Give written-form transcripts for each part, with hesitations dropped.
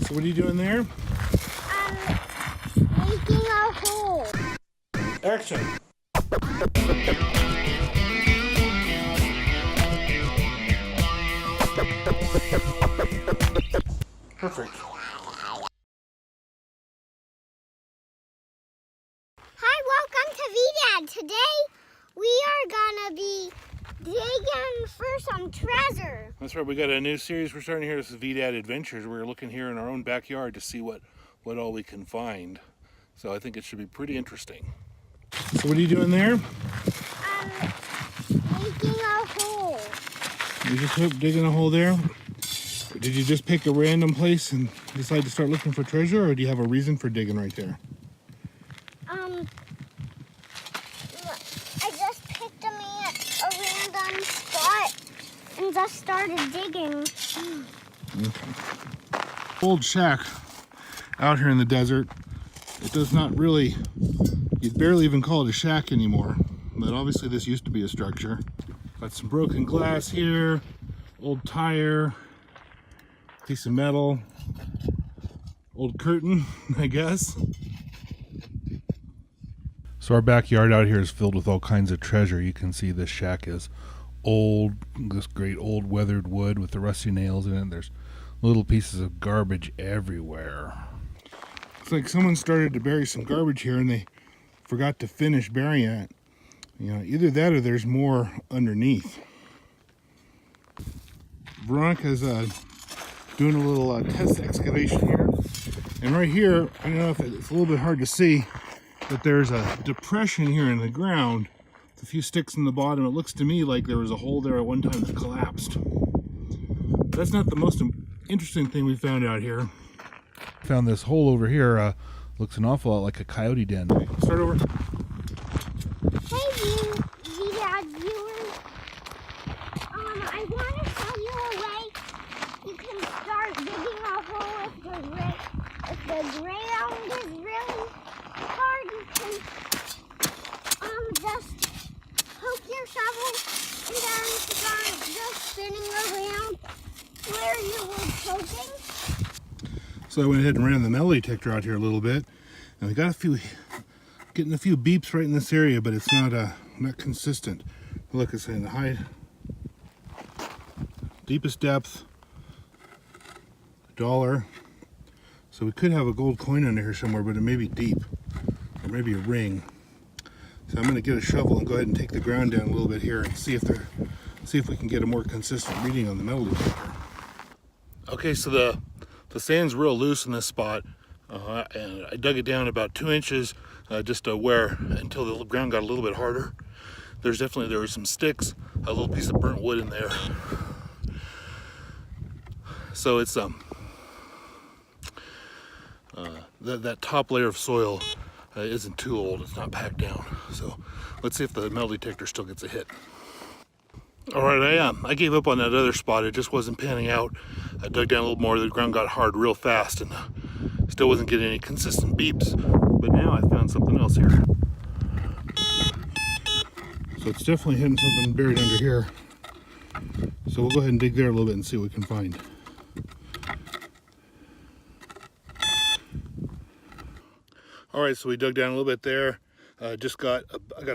So what are you doing there? Making a hole. Action. Perfect. Hi, welcome to Vdad. Today we are gonna be digging for some treasure. That's right, we got a new series we're starting here. This is Vdad Adventures. We're looking here in our own backyard to see what all we can find. So I think it should be pretty interesting. So what are you doing there? Making a hole. You just digging a hole there? Did you just pick a random place and decide to start looking for treasure, or do you have a reason for digging right there? I just picked a random spot and just started digging. Okay. Old shack out here in the desert. It does not really, you'd barely even call it a shack anymore, but obviously this used to be a structure. Got some broken glass here, old tire, piece of metal, old curtain, I guess. So our backyard out here is filled with all kinds of treasure. You can see this shack is old, this great old weathered wood with the rusty nails in it. There's little pieces of garbage everywhere. It's like someone started to bury some garbage here and they forgot to finish burying it. You know, either that or there's more underneath. Veronica's doing a little test excavation here. And right here, I don't know if it's a little bit hard to see, but there's a depression here in the ground. With a few sticks in the bottom. It looks to me like there was a hole there at one time that collapsed. That's not the most interesting thing we found out here. Found this hole over here. Looks an awful lot like a coyote den. Start over. Hey, Vdad viewers. I want to show you a way you can start digging a hole if the ground is really hard. You can just poke your shovel and then start just spinning around where you were poking. So I went ahead and ran the metal detector out here a little bit, and we got getting a few beeps right in this area, but it's not consistent. Look, it's in the high, deepest depth, $1. So we could have a gold coin under here somewhere, but it may be deep, or maybe a ring. So I'm going to get a shovel and go ahead and take the ground down a little bit here and see if we can get a more consistent reading on the metal detector. Okay, so the sand's real loose in this spot, and I dug it down about 2 inches just to until the ground got a little bit harder. There were some sticks, a little piece of burnt wood in there. So it's that top layer of soil isn't too old. It's not packed down. So let's see if the metal detector still gets a hit. All right, I gave up on that other spot. It just wasn't panning out. I dug down a little more. The ground got hard real fast and still wasn't getting any consistent beeps. But now I found something else here. So it's definitely hitting something buried under here. So we'll go ahead and dig there a little bit and see what we can find. All right, so we dug down a little bit there. I got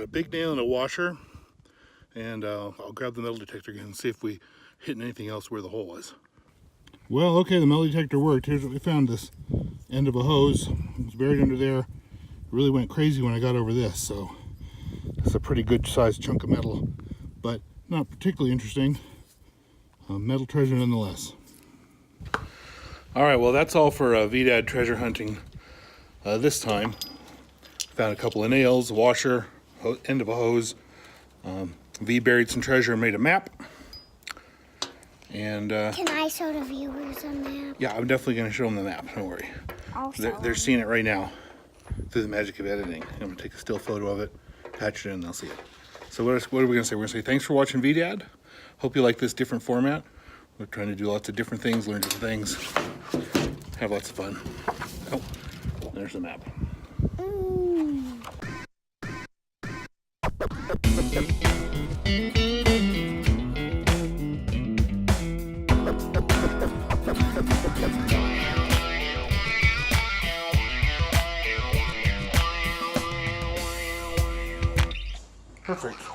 a big nail and a washer. And I'll grab the metal detector again and see if we hit anything else where the hole was. Well, okay, the metal detector worked. Here's what we found: this end of a hose. It was buried under there. It really went crazy when I got over this, so it's a pretty good sized chunk of metal, but not particularly interesting. Metal treasure nonetheless. All right, well, that's all for Vdad treasure hunting this time. Found a couple of nails, a washer, end of a hose. V buried some treasure and made a map. And can I show the viewers a map? Yeah, I'm definitely going to show them the map. Don't worry. They're seeing it right now through the magic of editing. I'm going to take a still photo of it, patch it in, and they'll see it. So what are we going to say? We're going to say thanks for watching Vdad. Hope you like this different format. We're trying to do lots of different things, learn different things, have lots of fun. Oh, there's the map. Perfect.